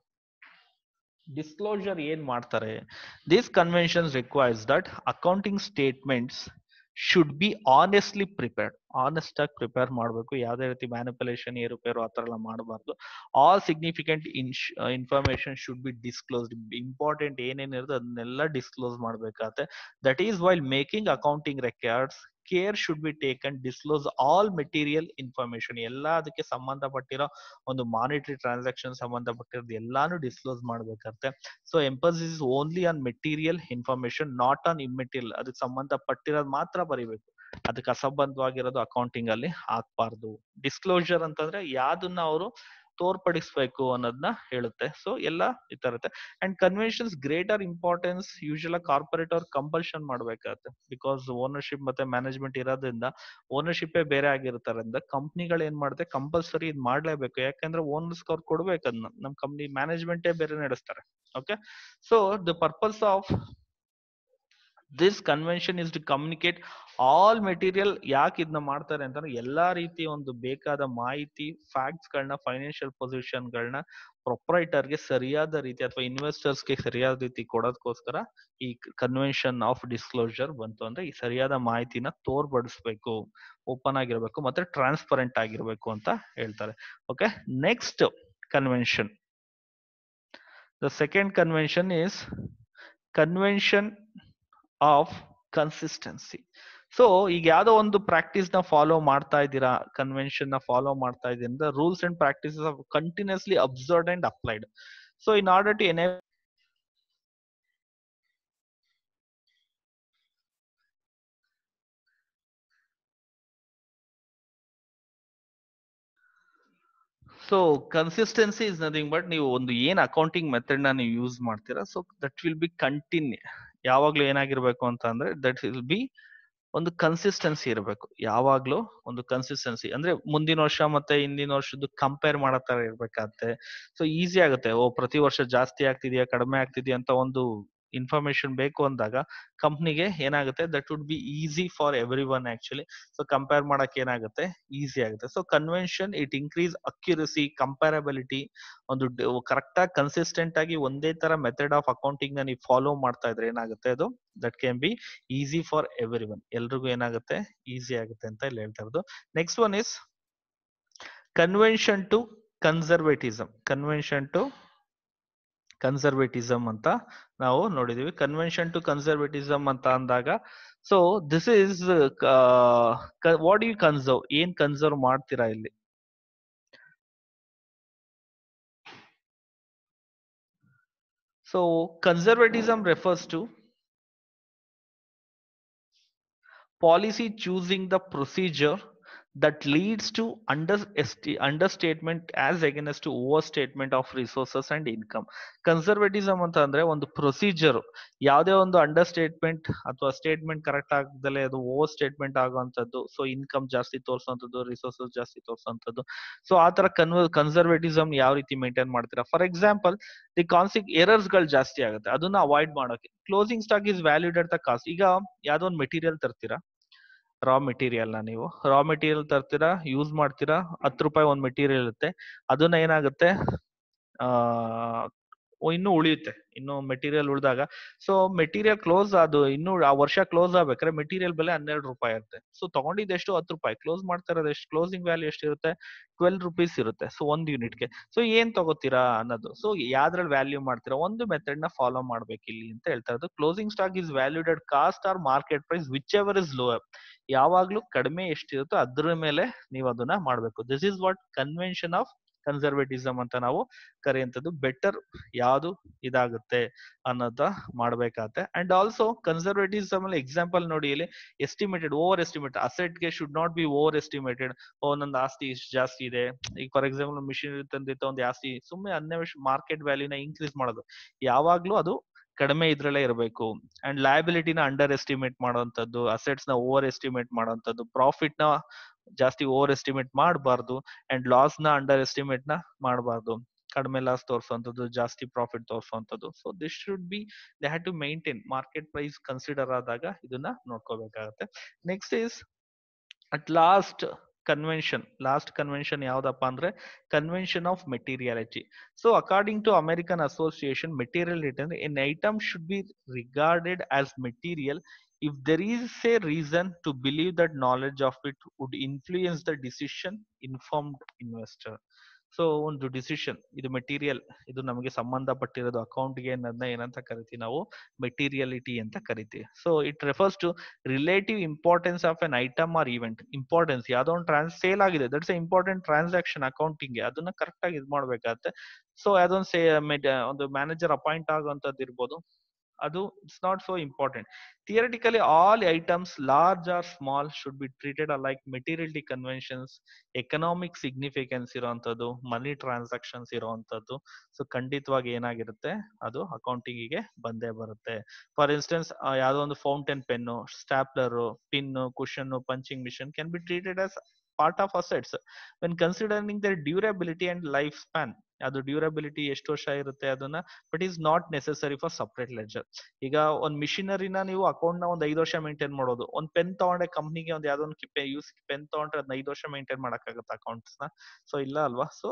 Disclosure ಏನ್ ಮಾಡ್ತಾರೆ, this conventions requires that accounting statements should be honestly prepared. Honest ಆಗಿ prepare ಮಾಡಬೇಕು, ಯಾವುದೇ ರೀತಿ manipulation ಏರುಪೇರು ಆ ಥರ ಎಲ್ಲ ಮಾಡಬಾರ್ದು. All significant information should be disclosed. Important ಏನೇನಿರುತ್ತೆ ಅದನ್ನೆಲ್ಲ ಡಿಸ್ಕ್ಲೋಸ್ ಮಾಡಬೇಕಾಗತ್ತೆ. That is while making accounting records care should be taken disclose all material information. ಎಲ್ಲ ಅದಕ್ಕೆ ಸಂಬಂಧಪಟ್ಟಿರೋ ಒಂದು ಮಾನಿಟರಿ ಟ್ರಾನ್ಸಾಕ್ಷನ್ ಸಂಬಂಧಪಟ್ಟಿರೋದು ಎಲ್ಲಾನು ಡಿಸ್ಕ್ಲೋಸ್ ಮಾಡಬೇಕಾಗುತ್ತೆ. So emphasis only on material information, not on immaterial. ಅದಕ್ಕೆ ಸಂಬಂಧಪಟ್ಟಿರೋದು ಮಾತ್ರ ಬರಿಬೇಕು, ಅದಕ್ಕೆ ಅಸಂಬಂಧವಾಗಿರೋದು ಅಕೌಂಟಿಂಗ್ ಅಲ್ಲಿ ಹಾಕ್ಬಾರ್ದು. ಡಿಸ್ಕ್ಲೋಜರ್ ಅಂತಂದ್ರೆ ಯಾವ್ದನ್ನ ಅವರು ತೋರ್ಪಡಿಸ್ಬೇಕು ಅನ್ನೋದನ್ನ ಹೇಳುತ್ತೆ. ಸೊ ಎಲ್ಲ ಈ ತರ ಇರುತ್ತೆ. And conventions greater importance usual corporate ಅವ್ರು ಕಂಪಲ್ಷನ್ ಮಾಡ್ಬೇಕಾಗತ್ತೆ. ಬಿಕಾಸ್ ಓನರ್ಶಿಪ್ ಮತ್ತೆ ಮ್ಯಾನೇಜ್ಮೆಂಟ್ ಇರೋದ್ರಿಂದ, ಓನರ್ಶಿಪ್ ಬೇರೆ ಆಗಿರ್ತಾರಿಂದ ಕಂಪ್ನಿಗಳು ಏನ್ ಮಾಡುತ್ತೆ, ಕಂಪಲ್ಸರಿ ಇದ್ ಮಾಡ್ಲೇಬೇಕು. ಯಾಕಂದ್ರೆ ಓನರ್ಸ್ ಅವ್ರು ಕೊಡ್ಬೇಕು ಅದನ್ನ. ನಮ್ ಕಂಪ್ನಿ ಮ್ಯಾನೇಜ್ಮೆಂಟೇ ಬೇರೆ ನಡೆಸ್ತಾರೆ. Okay, so the purpose of this convention is to communicate all material. ಯಾಕೆ ಇದನ್ನ ಮಾಡ್ತಾರೆ ಅಂತಂದ್ರೆ ಎಲ್ಲಾ ರೀತಿಯ ಒಂದು ಬೇಕಾದ ಮಾಹಿತಿ, ಫ್ಯಾಕ್ಟ್ಸ್ ಗಳನ್ನ, ಫೈನಾನ್ಷಿಯಲ್ ಪೊಸಿಷನ್ ಗಳನ್ನ ಪ್ರೊಪ್ರೈಟರ್ಗೆ ಸರಿಯಾದ ರೀತಿ ಅಥವಾ ಇನ್ವೆಸ್ಟರ್ಸ್ಗೆ ಸರಿಯಾದ ರೀತಿ ಕೊಡೋದಕ್ಕೋಸ್ಕರ ಈ ಕನ್ವೆನ್ಷನ್ ಆಫ್ ಡಿಸ್ಕ್ಲೋಜರ್ ಬಂತು. ಅಂದ್ರೆ ಈ ಸರಿಯಾದ ಮಾಹಿತಿನ ತೋರ್ಪಡಿಸ್ಬೇಕು, ಓಪನ್ ಆಗಿರ್ಬೇಕು ಮತ್ತೆ ಟ್ರಾನ್ಸ್ಪರೆಂಟ್ ಆಗಿರ್ಬೇಕು ಅಂತ ಹೇಳ್ತಾರೆ. Okay, next convention, the second convention is convention of consistency. So ಈಗ ಯಾವ್ದೋ ಒಂದು ಪ್ರಾಕ್ಟೀಸ್ ನ ಫಾಲೋ ಮಾಡ್ತಾ ಇದ್ದೀರಾ, ಕನ್ವೆನ್ಷನ್ ನ ಫಾಲೋ ಮಾಡ್ತಾ ಇದ್ದೀರಾ, rules and practices of continuously observed and applied. So in order to enable so consistency is nothing but ನೀವು ಒಂದು ಏನ್ ಅಕೌಂಟಿಂಗ್ ಮೆಥಡ್ ನ ನೀವು ಯೂಸ್ ಮಾಡ್ತೀರಾ, so that will be continue. ಯಾವಾಗ್ಲೂ ಏನಾಗಿರ್ಬೇಕು ಅಂತ ಅಂದ್ರೆ ದಟ್ ವಿಲ್ ಬಿ ಒಂದು ಕನ್ಸಿಸ್ಟೆನ್ಸಿ ಇರಬೇಕು. ಯಾವಾಗ್ಲೂ ಒಂದು ಕನ್ಸಿಸ್ಟೆನ್ಸಿ ಅಂದ್ರೆ ಮುಂದಿನ ವರ್ಷ ಮತ್ತೆ ಹಿಂದಿನ ವರ್ಷದ್ದು ಕಂಪೇರ್ ಮಾಡೋ ತರ ಇರ್ಬೇಕಾಗತ್ತೆ. ಸೊ ಈಸಿ ಆಗುತ್ತೆ, ಓ ಪ್ರತಿ ವರ್ಷ ಜಾಸ್ತಿ ಆಗ್ತಿದ್ಯಾ ಕಡಿಮೆ ಆಗ್ತಿದ್ಯಾ ಅಂತ ಒಂದು ಇನ್ಫಾರ್ಮೇಶನ್ ಬೇಕು ಅಂದಾಗ ಕಂಪ್ನಿಗೆ ಏನಾಗುತ್ತೆ, that would be easy for every one actually. So compare ಮಾಡಕ್ ಏನಾಗುತ್ತೆ, ಈಸಿ ಆಗುತ್ತೆ. So convention it increase accuracy, comparability. ಒಂದು ಕರೆಕ್ಟ್ ಆಗಿ ಕನ್ಸಿಸ್ಟೆಂಟ್ ಆಗಿ ಒಂದೇ ತರ ಮೆಥಡ್ ಆಫ್ ಅಕೌಂಟಿಂಗ್ ನ ನೀವು ಫಾಲೋ ಮಾಡ್ತಾ ಇದ್ರೆ ಏನಾಗುತ್ತೆ, ಅದು that can be easy for every one. ಎಲ್ರಿಗೂ ಏನಾಗುತ್ತೆ, ಈಸಿ ಆಗುತ್ತೆ ಅಂತ ಇಲ್ಲಿ ಹೇಳ್ತಾ ಇರೋದು. Next one is convention to conservatism. Convention to conservatism ಅಂತ ನಾವು ನೋಡಿದೀವಿ. ಕನ್ವೆನ್ಷನ್ ಟು ಕನ್ಸರ್ವೇಟಿಸಮ್ ಅಂತ ಅಂದಾಗ, so this is what you conserve, ಏನ್ ಕನ್ಸರ್ವ್ ಮಾಡ್ತೀರಾ ಇಲ್ಲಿ. So conservatism refers to policy choosing the procedure that leads to understatement as against to overstatement of resources and income. Conservatism ಅಂತ ಅಂದ್ರೆ ಒಂದು procedure, ಯಾವುದೇ ಒಂದು ಅಂಡರ್ ಸ್ಟೇಟ್ಮೆಂಟ್ ಅಥವಾ statement correct ಆಗದಲ್ಲೇ ಅದು ಓವರ್ ಸ್ಟೇಟ್ಮೆಂಟ್ ಆಗುವಂತದ್ದು. ಸೊ ಇನ್ಕಮ್ ಜಾಸ್ತಿ ತೋರಿಸುವಂತದ್ದು, ರಿಸೋರ್ಸಸ್ ಜಾಸ್ತಿ ತೋರಿಸುವಂತದ್ದು. So ಆ ತರ ಕನ್ಸರ್ವೇಟಿಸಮ್ ಯಾವ ರೀತಿ ಮೇಂಟೈನ್ ಮಾಡ್ತೀರಾ. ಫಾರ್ ಎಕ್ಸಾಂಪಲ್, ದಿ ಎರರ್ಸ್ ಗಳು ಜಾಸ್ತಿ ಆಗುತ್ತೆ, ಅದನ್ನ ಅವಾಯ್ಡ್ ಮಾಡೋಕೆ closing stock is valued at the cost. ಈಗ ಯಾವ್ದೋ ಒಂದು ಮೆಟೀರಿಯಲ್ ತರ್ತೀರಾ, ರಾ ಮೆಟೀರಿಯಲ್ ನ ನೀವು ರಾ ಮೆಟೀರಿಯಲ್ ತರ್ತೀರಾ, ಯೂಸ್ ಮಾಡ್ತೀರಾ, 10 ರೂಪಾಯಿ ಒಂದ್ ಮೆಟೀರಿಯಲ್ ಇರುತ್ತೆ. ಅದನ್ನ ಏನಾಗುತ್ತೆ, ಆ ಇನ್ನು ಉಳಿಯುತ್ತೆ, ಇನ್ನು ಮೆಟೀರಿಯಲ್ ಉಳಿದಾಗ, ಸೊ ಮೆಟೀರಿಯಲ್ ಕ್ಲೋಸ್ ಅದು ಇನ್ನು ಆ ವರ್ಷ ಕ್ಲೋಸ್ ಆಗ್ಬೇಕಾದ್ರೆ ಮೆಟೀರಿಯಲ್ ಬೆಲೆ 12 ರೂಪಾಯಿ ಇರುತ್ತೆ. ಸೊ ತಗೊಂಡಿದ್ದು ಎಷ್ಟು, 10 ರೂಪಾಯಿ. ಕ್ಲೋಸ್ ಮಾಡ್ತಾ ಇರೋದು ಎಷ್ಟು, ಕ್ಲೋಸಿಂಗ್ ವ್ಯಾಲ್ಯೂ ಎಷ್ಟಿರುತ್ತೆ, 12 ರುಪೀಸ್ ಇರುತ್ತೆ. ಸೊ ಒಂದ್ ಯೂನಿಟ್ಗೆ. ಸೊ ಏನ್ ತಗೋತೀರಾ ಅನ್ನೋದು, ಸೊ ಯಾವ್ದ್ರಲ್ಲಿ ವ್ಯಾಲ್ಯೂ ಮಾಡ್ತೀರಾ, ಒಂದು ಮೆಥಡ್ ನ ಫಾಲೋ ಮಾಡ್ಬೇಕು ಇಲ್ಲಿ ಅಂತ ಹೇಳ್ತಾ ಇರೋದು. Closing stock is valued at cost or market price whichever is lower. ಯಾವಾಗ್ಲೂ ಕಡಿಮೆ ಎಷ್ಟಿರುತ್ತೋ ಅದ್ರ ಮೇಲೆ ನೀವು ಅದನ್ನ ಮಾಡ್ಬೇಕು. This is what convention of conservatism ಅಂತ ನಾವು ಕರೆಯುವಂಥದ್ದು. ಬೆಟರ್ ಯಾವುದು ಇದಾಗುತ್ತೆ ಅನ್ನೋದ ಮಾಡ್ಬೇಕಾಗತ್ತೆ. ಅಂಡ್ ಆಲ್ಸೋ ಕನ್ಸರ್ವೇಟಿಸಮ್ ಅಲ್ಲಿ ಎಕ್ಸಾಂಪಲ್ ನೋಡಿ, ಇಲ್ಲಿ ಎಸ್ಟಿಮೇಟೆಡ್, ಓವರ್ ಎಸ್ಟಿಮೇಟ್ ಅಸೆಟ್ ಗೆ should not be over estimated. ಒಂದೊಂದು ಆಸ್ತಿ ಇಷ್ಟು ಜಾಸ್ತಿ ಇದೆ, ಈಗ ಫಾರ್ ಎಕ್ಸಾಂಪಲ್ ಮಿಷಿನರಿ ತಂದಿತ್ತ ಒಂದು ಆಸ್ತಿ ಸುಮ್ಮನೆ ಅನ್ವೇಷ ಮಾರ್ಕೆಟ್ ವ್ಯಾಲ್ಯೂನ ಇನ್ಕ್ರೀಸ್ ಮಾಡೋದು, ಯಾವಾಗ್ಲೂ ಅದು ಕಡಿಮೆ ಇದ್ರಲ್ಲೇ ಇರಬೇಕು. ಅಂಡ್ ಲಯಬಿಲಿಟಿನ ಅಂಡರ್ ಎಸ್ಟಿಮೇಟ್ ಮಾಡುವಂತದ್ದು, ಅಸೆಟ್ಸ್ ನ ಓವರ್ ಎಸ್ಟಿಮೇಟ್ ಮಾಡುವಂತದ್ದು, ಪ್ರಾಫಿಟ್ ನ ಜಾಸ್ತಿ ಓವರ್ ಎಸ್ಟಿಮೇಟ್ ಮಾಡಬಾರ್ದು, ಅಂಡ್ ಲಾಸ್ ನ ಅಂಡರ್ ಎಸ್ಟಿಮೇಟ್ ನ ಮಾಡಬಾರ್ದು. ಕಡಿಮೆ ಲಾಸ್ ತೋರಿಸುವಂತದ್ದು, ಜಾಸ್ತಿ ಪ್ರಾಫಿಟ್ ತೋರಿಸುವಂತದ್ದು. So this should be they have to maintain. Market price consider ಆದಾಗ ಇದನ್ನ ನೋಡ್ಕೋಬೇಕಾಗತ್ತೆ. Next is at last convention, last convention ಯಾವ್ದಪ್ಪ ಅಂದ್ರೆ convention of materiality. So according to American association material return an item should B regarded as material if there is a reason to believe that knowledge of it would influence the decision informed investor. So ಒಂದು decision, ಇದು material, ಇದು ನಮಗೆ ಸಂಬಂಧಪಟ್ಟಿರೋದು ಅಕೌಂಟ್ಗೆ ಅನ್ನೋದನ್ನ ಏನಂತ ಕರಿತೀವಿ ನಾವು, materiality ಅಂತ ಕರಿತೀವಿ. So it refers to relative importance of an item or event. Importance, ಯಾವ್ದೋ ಒಂದು ಸೇಲ್ ಆಗಿದೆ, ದಟ್ಸ್ ಎ ಇಂಪಾರ್ಟೆಂಟ್ ಟ್ರಾನ್ಸಾಕ್ಷನ್ ಅಕೌಂಟಿಂಗ್ಗೆ, ಅದನ್ನ ಕರೆಕ್ಟ್ ಆಗಿ ಇದು ಮಾಡ್ಬೇಕಾಗತ್ತೆ. ಸೊ ಒಂದು ಮ್ಯಾನೇಜರ್ ಅಪಾಯಿಂಟ್ ಆಗುವಂತದ್ದು ಇರ್ಬೋದು, ಅದು it's not so important. Theoretically all items large or small should be treated like materiality conventions. Economic significance ಇರುವಂತದ್ದು, ಮನಿ ಟ್ರಾನ್ಸಾಕ್ಷನ್ಸ್ ಇರುವಂತದ್ದು, ಸೊ ಖಂಡಿತವಾಗಿ ಏನಾಗಿರುತ್ತೆ, ಅದು ಅಕೌಂಟಿಂಗಿಗೆ ಬಂದೇ ಬರುತ್ತೆ. ಫಾರ್ ಇನ್ಸ್ಟೆನ್ಸ್, ಯಾವ್ದೋ ಒಂದು fountain pen, stapler, pin, cushion, punching machine can be treated as part of assets when considering their durability and life span. ಅದು ಡ್ಯೂರಬಿಲಿಟಿ ಎಷ್ಟು ವರ್ಷ ಇರುತ್ತೆ ಅದನ್ನ, but is not necessary for separate ledger. ಈಗ ಒಂದ್ ಮಿಷಿನರಿನ ನೀವು ಅಕೌಂಟ್ ನ ಒಂದ್ 5 ವರ್ಷ ಮೇಂಟೈನ್ ಮಾಡೋದು, ಒಂದ್ ಪೆನ್ ತಗೊಂಡೆ ಕಂಪ್ನಿಗೆ ಒಂದ್ ಯಾವ್ದೋ ಒಂದು ಯೂಸ್ ಪೆನ್ ತಗೊಂಡ್ರೆ ಅದನ್ನ 5 ವರ್ಷ ಮೇಂಟೈನ್ ಮಾಡಕ್ಕಾಗತ್ತೆ ಅಕೌಂಟ್ಸ್ ನ? ಸೊ ಇಲ್ಲ ಅಲ್ವಾ? ಸೊ